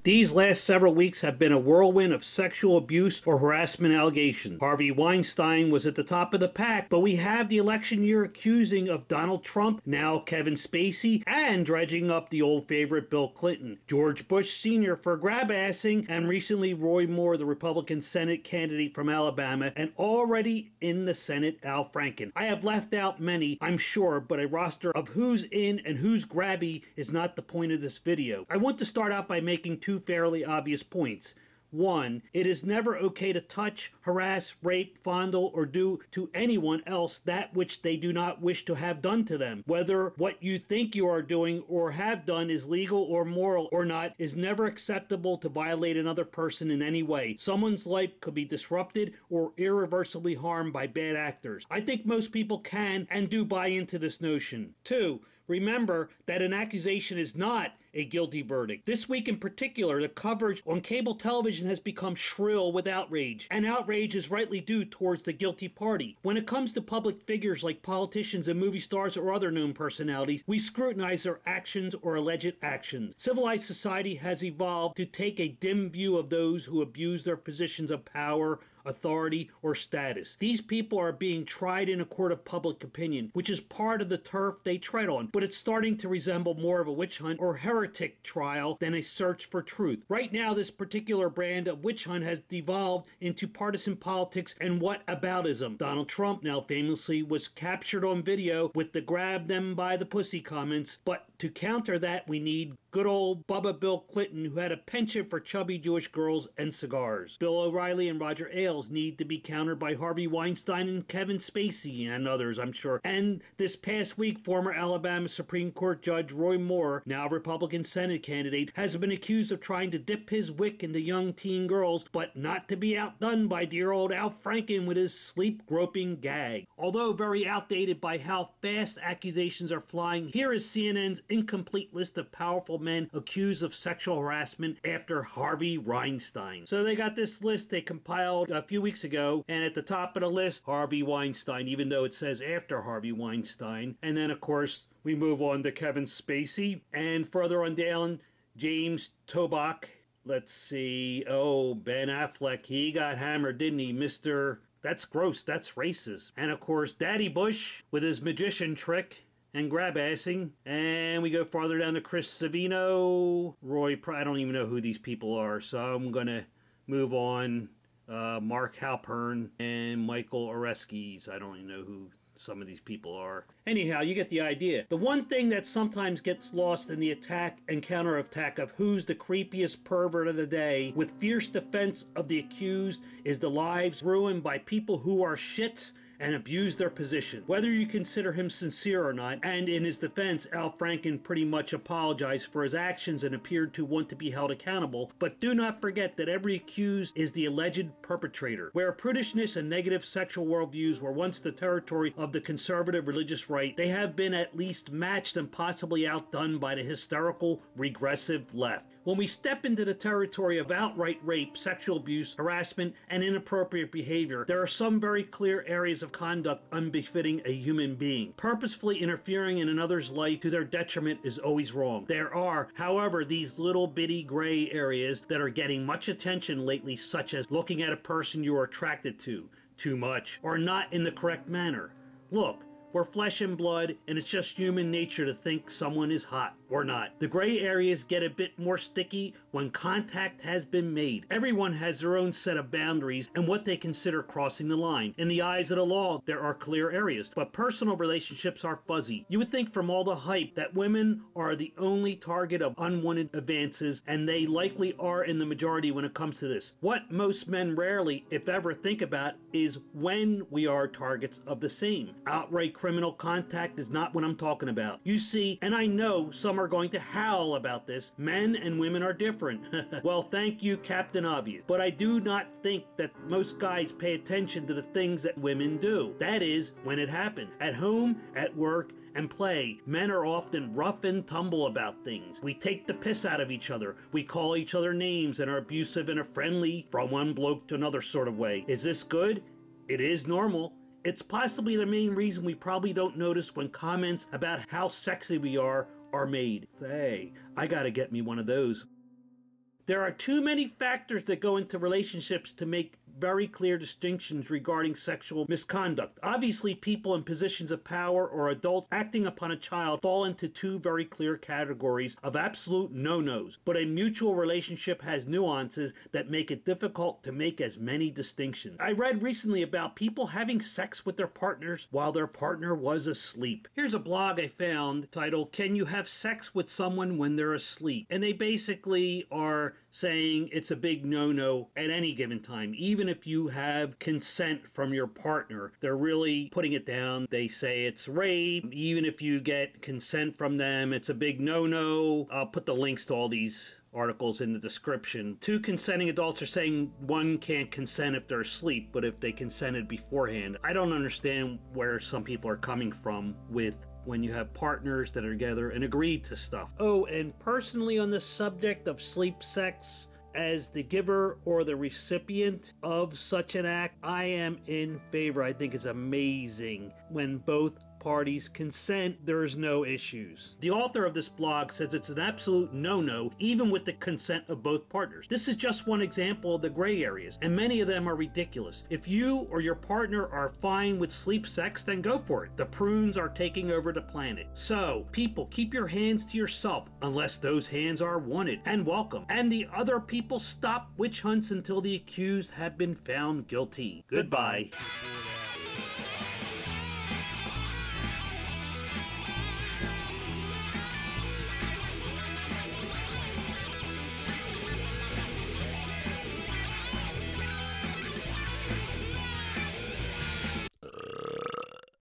These last several weeks have been a whirlwind of sexual abuse or harassment allegations. Harvey Weinstein was at the top of the pack, but we have the election year accusing of Donald Trump, now Kevin Spacey, and dredging up the old favorite Bill Clinton, George Bush Sr. for grab-assing, and recently Roy Moore, the Republican Senate candidate from Alabama, and already in the Senate, Al Franken. I have left out many, I'm sure, but a roster of who's in and who's grabby is not the point of this video. I want to start out by making two fairly obvious points. One, it is never okay to touch, harass, rape, fondle, or do to anyone else that which they do not wish to have done to them. Whether what you think you are doing or have done is legal or moral or not is never acceptable to violate another person in any way. Someone's life could be disrupted or irreversibly harmed by bad actors. I think most people can and do buy into this notion. Two, remember that an accusation is not a guilty verdict. This week in particular, the coverage on cable television has become shrill with outrage, and outrage is rightly due towards the guilty party. When it comes to public figures like politicians and movie stars or other known personalities, we scrutinize their actions or alleged actions. Civilized society has evolved to take a dim view of those who abuse their positions of power, authority, or status. These people are being tried in a court of public opinion, which is part of the turf they tread on, but it's starting to resemble more of a witch hunt or heretic trial than a search for truth. Right now, this particular brand of witch hunt has devolved into partisan politics and whataboutism. Donald Trump now famously was captured on video with the grab them by the pussy comments, but to counter that, we need good old Bubba Bill Clinton, who had a penchant for chubby Jewish girls and cigars. Bill O'Reilly and Roger Ailes need to be countered by Harvey Weinstein and Kevin Spacey and others, I'm sure. And this past week, former Alabama Supreme Court Judge Roy Moore, now Republican Senate candidate, has been accused of trying to dip his wick into young teen girls, but not to be outdone by dear old Al Franken with his sleep-groping gag. Although very outdated by how fast accusations are flying, here is CNN's incomplete list of powerful men accused of sexual harassment after Harvey Weinstein. So they got this list they compiled a few weeks ago, and at the top of the list, Harvey Weinstein, even though it says after Harvey Weinstein. And then, of course, we move on to Kevin Spacey, and further on down, James Toback. Let's see. Oh, Ben Affleck. He got hammered, didn't he, Mr. That's gross. That's racist. And, of course, Daddy Bush with his magician trick and grab-assing. And we go farther down to Chris Savino, I don't even know who these people are, so I'm going to move on. Mark Halpern and Michael Oreskes. I don't even know who some of these people are. Anyhow, you get the idea. The one thing that sometimes gets lost in the attack and counterattack of who's the creepiest pervert of the day, with fierce defense of the accused, is the lives ruined by people who are shits and abuse their position. Whether you consider him sincere or not, and in his defense, Al Franken pretty much apologized for his actions and appeared to want to be held accountable, but do not forget that every accused is the alleged perpetrator. Where prudishness and negative sexual worldviews were once the territory of the conservative religious right, they have been at least matched and possibly outdone by the hysterical, regressive left. When we step into the territory of outright rape, sexual abuse, harassment, and inappropriate behavior, there are some very clear areas of conduct unbefitting a human being. Purposefully interfering in another's life to their detriment is always wrong. There are, however, these little bitty gray areas that are getting much attention lately, such as looking at a person you are attracted to too much or not in the correct manner. Look, we're flesh and blood, and it's just human nature to think someone is hot or not. The gray areas get a bit more sticky when contact has been made. Everyone has their own set of boundaries and what they consider crossing the line. In the eyes of the law, there are clear areas, but personal relationships are fuzzy. You would think from all the hype that women are the only target of unwanted advances, and they likely are in the majority when it comes to this. What most men rarely, if ever, think about is when we are targets of the same. Outright criminal contact is not what I'm talking about. You see, and I know some are going to howl about this, men and women are different. Well, thank you, Captain Obvious. But I do not think that most guys pay attention to the things that women do. That is, when it happens. At home, at work, and play, men are often rough and tumble about things. We take the piss out of each other. We call each other names and are abusive in a friendly, from one bloke to another sort of way. Is this good? It is normal. It's possibly the main reason we probably don't notice when comments about how sexy we are made. Say, I gotta get me one of those. There are too many factors that go into relationships to make very clear distinctions regarding sexual misconduct. Obviously, people in positions of power or adults acting upon a child fall into two very clear categories of absolute no-nos, but a mutual relationship has nuances that make it difficult to make as many distinctions. I read recently about people having sex with their partners while their partner was asleep. Here's a blog I found titled, "Can You Have Sex with Someone When They're Asleep?" And they basically are saying it's a big no-no at any given time, even if you have consent from your partner. They're really putting it down. They say it's rape. Even if you get consent from them, it's a big no-no. I'll put the links to all these articles in the description. Two consenting adults are saying one can't consent if they're asleep, but if they consented beforehand. I don't understand where some people are coming from with when you have partners that are together and agreed to stuff. Oh, and personally on the subject of sleep sex, as the giver or the recipient of such an act, I am in favor. I think it's amazing when both parties consent, there's no issues. The author of this blog says it's an absolute no-no, even with the consent of both partners. This is just one example of the gray areas, and many of them are ridiculous. If you or your partner are fine with sleep sex, then go for it. The prunes are taking over the planet. So, people, keep your hands to yourself, unless those hands are wanted and welcome. And the other people, stop witch hunts until the accused have been found guilty. Goodbye.